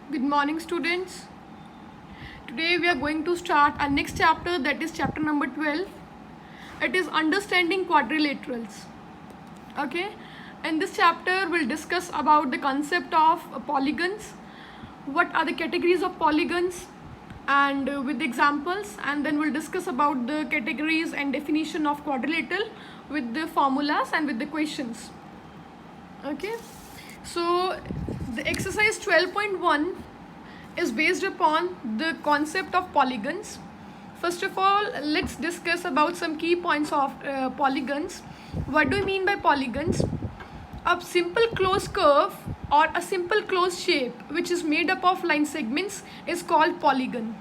Good morning, students. Today we are going to start our next chapter, that is chapter number 12. It is understanding quadrilaterals. Okay, in this chapter we'll discuss about the concept of polygons, what are the categories of polygons, and with examples, and then we'll discuss about the categories and definition of quadrilateral with the formulas and with the questions. Okay, so the exercise 12.1 is based upon the concept of polygons. First of all, let's discuss about some key points of polygons. What do you mean by polygons? A simple closed curve or a simple closed shape which is made up of line segments is called polygon.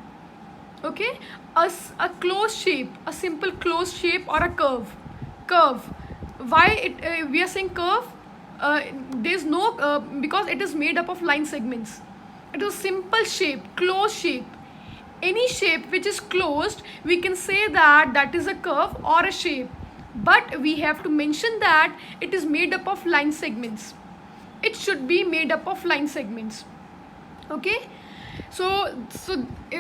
Okay, a closed shape, a simple closed shape or a curve. Why we are saying curve? There's no because it is made up of line segments. It is a simple shape, closed shape. Any shape which is closed, we can say that that is a curve or a shape, but we have to mention that it is made up of line segments. It should be made up of line segments. Okay, so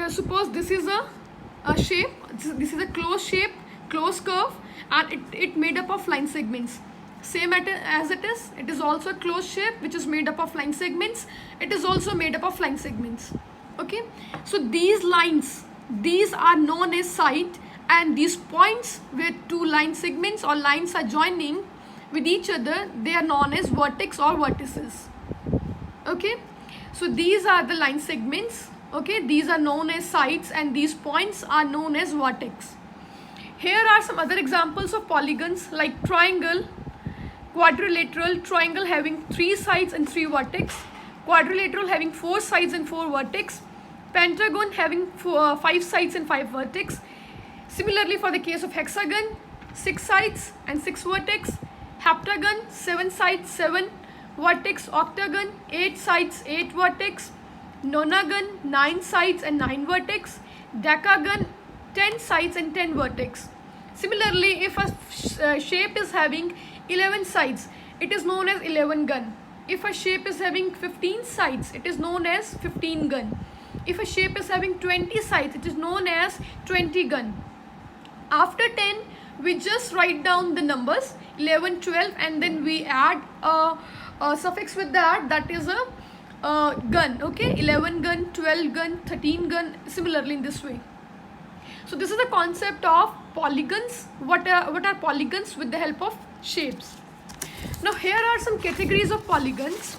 suppose this is a shape, this is a closed shape, closed curve, and it made up of line segments. Same as it is also a closed shape which is made up of line segments. It is also made up of line segments. Okay, so these lines, these are known as side, and these points where two line segments or lines are joining with each other, they are known as vertex or vertices. Okay, so these are the line segments. Okay, these are known as sides, and these points are known as vertex. Here are some other examples of polygons like triangle, quadrilateral, triangle having 3 sides and 3 vertex, quadrilateral having 4 sides and 4 vertex, pentagon having 5 sides and 5 vertex. Similarly, for the case of hexagon, 6 sides and 6 vertex, heptagon 7 sides 7 vertex, octagon 8 sides 8 vertex, nonagon 9 sides and 9 vertex, decagon 10 sides and 10 vertex. Similarly, if a shape is having 11 sides, it is known as 11 gun. If a shape is having 15 sides, it is known as 15 gun. If a shape is having 20 sides, it is known as 20 gun. After 10, we just write down the numbers 11, 12, and then we add a suffix with that is a gun. Okay, 11 gun, 12 gun, 13 gun, similarly in this way. So this is the concept of polygons. What are polygons with the help of shapes? Now here are some categories of polygons.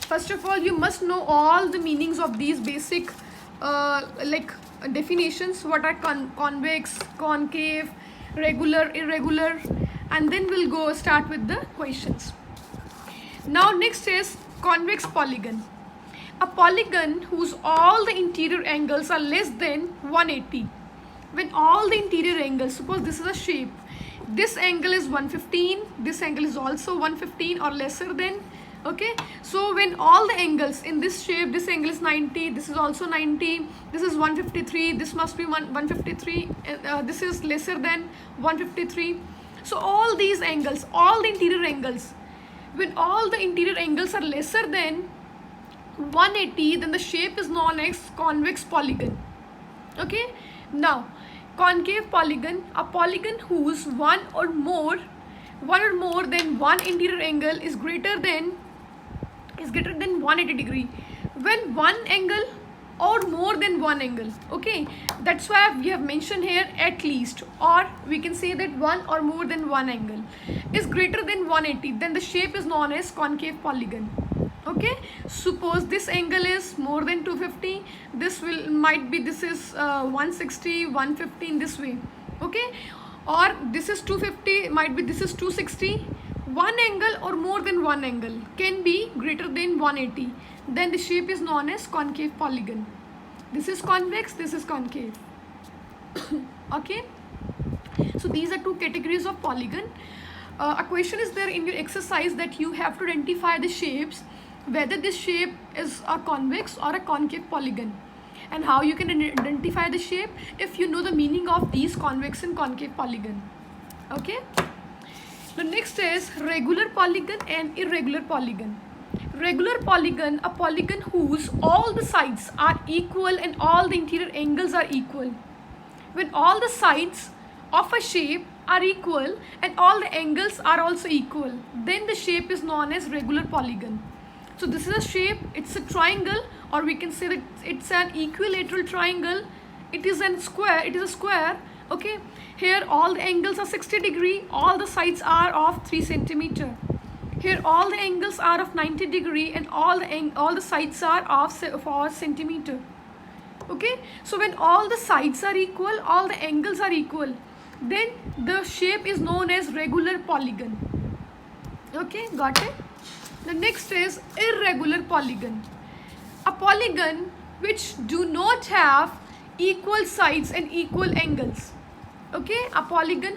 First of all, you must know all the meanings of these basic like definitions. What are convex, concave, regular, irregular, and then we'll start with the questions. Now next is convex polygon. A polygon whose all the interior angles are less than 180. When all the interior angles, suppose this is a shape, this angle is 115, this angle is also 115 or lesser than. Okay, so when all the angles in this shape, this angle is 90, this is also 90, this is 153, this must be 153, this is lesser than 153. So all these angles, all the interior angles, when all the interior angles are lesser than 180, then the shape is known as convex polygon. Okay, now concave polygon, a polygon whose one or more than one interior angle is greater than 180 degree. When one angle or more than one angle, okay, that's why we have mentioned here at least, or we can say that one or more than one angle is greater than 180, then the shape is known as concave polygon. Okay, suppose this angle is more than 250, this is 160, 150 in this way. Okay, or this is 250, might be this is 260. One angle or more than one angle can be greater than 180, then the shape is known as concave polygon. This is convex, this is concave. Okay, so these are two categories of polygon. A question is there in your exercise that you have to identify the shapes, whether this shape is a convex or a concave polygon, and how you can identify the shape if you know the meaning of these convex and concave polygon. Okay, the next is regular polygon and irregular polygon. Regular polygon, a polygon whose all the sides are equal and all the interior angles are equal. When all the sides of a shape are equal and all the angles are also equal, then the shape is known as regular polygon. So this is a shape, it's a triangle, or we can say that it's an equilateral triangle. It is a square, okay. Here all the angles are 60 degree, all the sides are of 3 centimeter. Here all the angles are of 90 degree and all the sides are of 4 centimeter. Okay, so when all the sides are equal, all the angles are equal, then the shape is known as regular polygon. Okay, got it? The next is irregular polygon. A polygon which do not have equal sides and equal angles. Okay, a polygon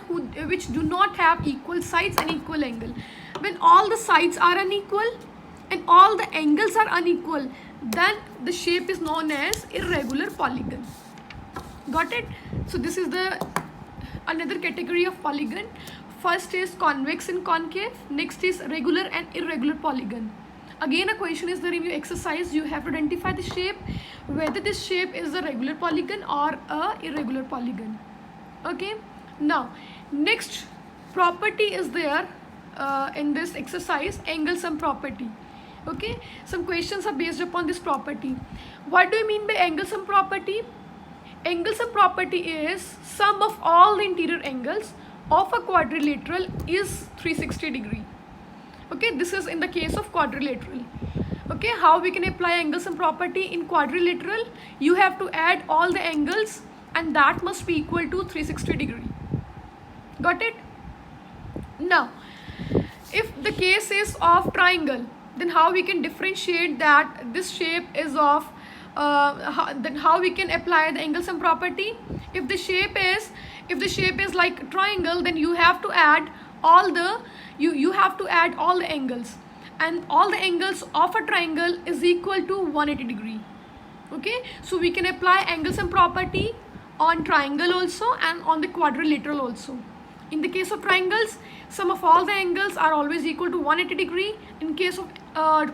which do not have equal sides and equal angle. When all the sides are unequal and all the angles are unequal, then the shape is known as irregular polygon. Got it? So this is the another category of polygon. First is convex and concave. Next is regular and irregular polygon. Again, a question is there in your exercise. You have to identify the shape, whether this shape is a regular polygon or a irregular polygon. Okay. Now, next property is there in this exercise, angle sum property. Okay, some questions are based upon this property. What do you mean by angle sum property? Angle sum property is sum of all the interior angles of a quadrilateral is 360 degree. Okay, this is in the case of quadrilateral. Okay, how we can apply angle sum property in quadrilateral? You have to add all the angles and that must be equal to 360 degree. Got it? Now, if the case is of triangle, then how we can differentiate that this shape is of then how we can apply the angle sum property? If the shape is like triangle, then you have to add all the you have to add all the angles, and all the angles of a triangle is equal to 180 degree. Okay, so we can apply angle sum property on triangle also and on the quadrilateral also. In the case of triangles, sum of all the angles are always equal to 180 degree. In case of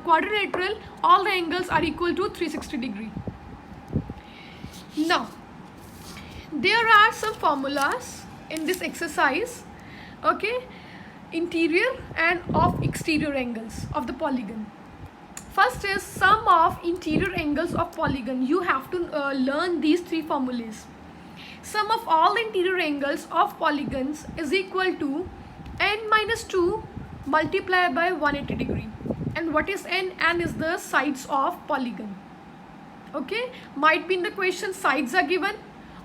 quadrilateral, all the angles are equal to 360 degree. Now, there are some formulas in this exercise, okay, interior and of exterior angles of the polygon. First is sum of interior angles of polygon. You have to learn these three formulas. Sum of all the interior angles of polygons is equal to n minus 2 multiplied by 180 degree. And what is n? N is the sides of polygon. Okay, might be in the question sides are given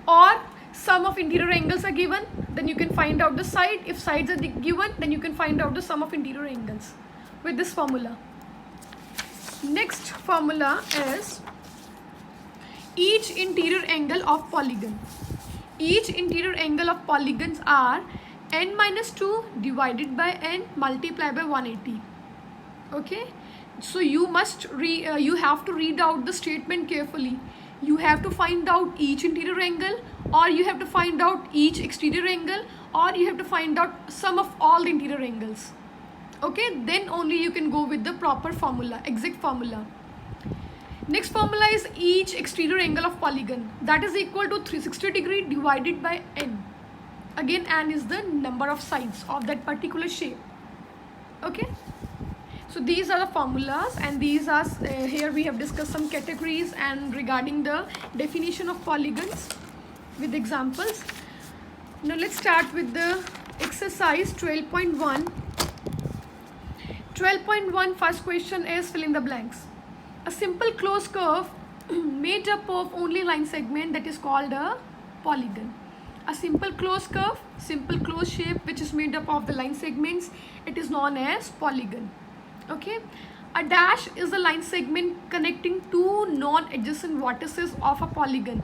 or sum of interior angles are given, then you can find out the side. If sides are given, then you can find out the sum of interior angles with this formula. Next formula is each interior angle of polygon. Each interior angle of polygons are n minus 2 divided by n multiplied by 180. Okay, so you have to read out the statement carefully. You have to find out each interior angle, or you have to find out each exterior angle, or you have to find out sum of all the interior angles. Okay, then only you can go with the proper formula, exact formula. Next formula is each exterior angle of polygon, that is equal to 360 degree divided by n. Again, n is the number of sides of that particular shape. Okay, so these are the formulas, and these are here we have discussed some categories and regarding the definition of polygons with examples. Now let's start with the exercise 12.1. 12.1 first question is fill in the blanks. A simple closed curve made up of only line segment, that is called a polygon. A simple closed curve, simple closed shape which is made up of the line segments, it is known as polygon. Okay, a dash is a line segment connecting two non-adjacent vertices of a polygon.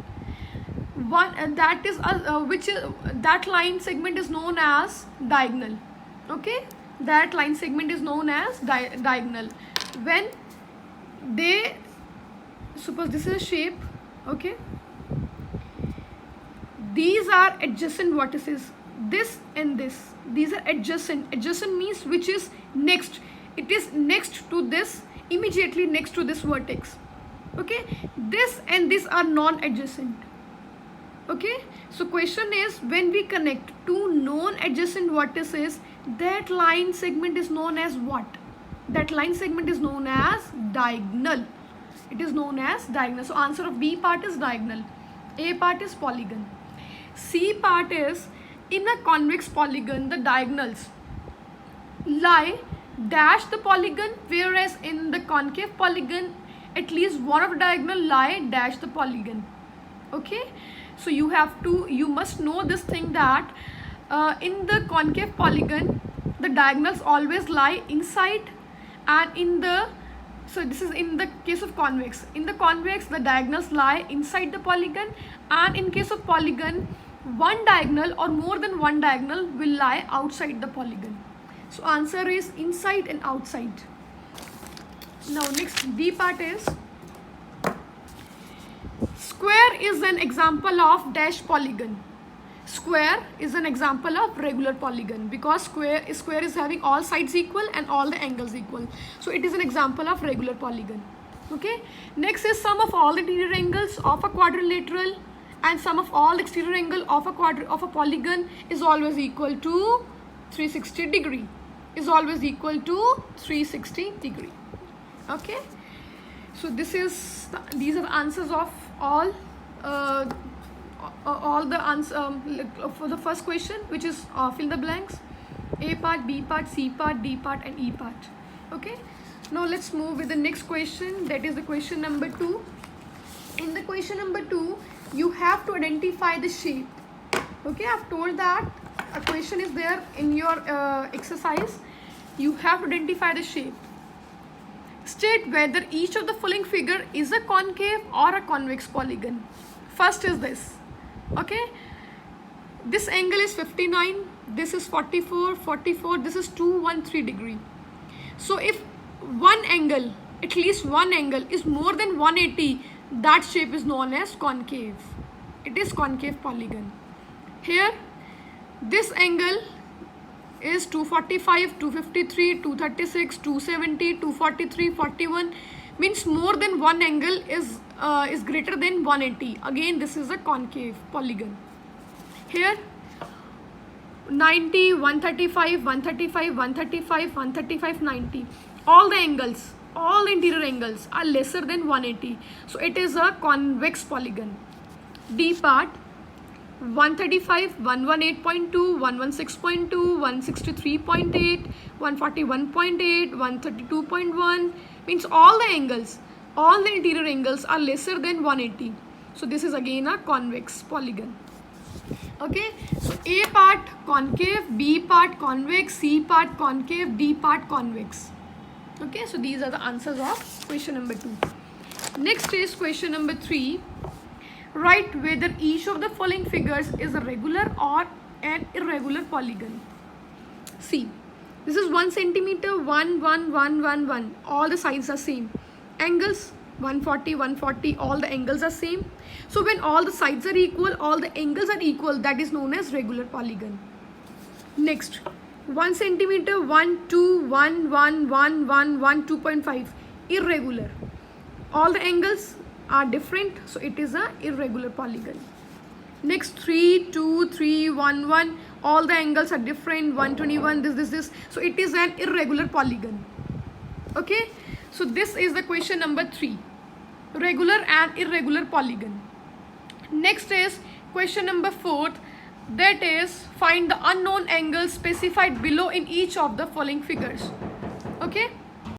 One that line segment is known as diagonal. Okay, that line segment is known as diagonal. When they, suppose this is a shape, okay, these are adjacent vertices, this and this, these are adjacent. Adjacent means which is next, it is next to this immediately next to this vertex. Okay, this and this are non-adjacent. Okay, so question is, when we connect two non-adjacent vertices, that line segment is known as what? That line segment is known as diagonal. It is known as diagonal. So answer of B part is diagonal. A part is polygon. C part is, in a convex polygon, the diagonals lie dash the polygon, whereas in the concave polygon, at least one of the diagonal lie dash the polygon. Okay, so you must know this thing that in the concave polygon, the diagonals always lie inside, and so this is in the case of convex. In the convex, the diagonals lie inside the polygon, and in case of polygon, one diagonal or more than one diagonal will lie outside the polygon. So answer is inside and outside. Now next D part is, square is an example of dash polygon. Square is an example of regular polygon, because square is having all sides equal and all the angles equal. So it is an example of regular polygon. Okay. Next is sum of all the interior angles of a quadrilateral and sum of all the exterior angle of a polygon is always equal to 360 degree. Is always equal to 360 degree. Okay. So these are the answers of all the answers for the first question, which is fill the blanks. A part, B part, C part, D part and E part. Okay. Now let's move with the next question, that is the question number 2. In the question number 2, you have to identify the shape. Okay, I've told that a question is there in your exercise. You have to identify the shape. State whether each of the following figure is a concave or a convex polygon. First is this. Okay, this angle is 59, this is 44, 44, this is 213 degree. So if one angle, at least one angle is more than 180, that shape is known as concave. It is concave polygon. Here this angle is 245, 253, 236, 270, 243, 41, means more than one angle is greater than 180. Again, this is a concave polygon. Here 90, 135, 135, 135, 135, 90. All the angles, all the interior angles are lesser than 180. So it is a convex polygon. D part, 135, 118.2, 116.2, 163.8, 141.8, 132.1, means all the angles, all the interior angles are lesser than 180. So this is again a convex polygon. Okay, so A part concave, B part convex, C part concave, D part convex. Okay, so these are the answers of question number 2. Next is question number 3. Write whether each of the following figures is a regular or an irregular polygon. See, this is 1 centimeter, 1, 1, 1, 1, 1. All the sides are same. Angles 140, 140. All the angles are same. So when all the sides are equal, all the angles are equal. That is known as regular polygon. Next, 1 centimeter, 1, 2, 1, 1, 1, 1, 1, 2.5. Irregular. All the angles are different, so it is a irregular polygon. Next, 3, 2, 3, 1, 1. All the angles are different. 121. This. So it is an irregular polygon. Okay. So this is the question number 3. Regular and irregular polygon. Next is question number 4. That is, find the unknown angles specified below in each of the following figures. Okay.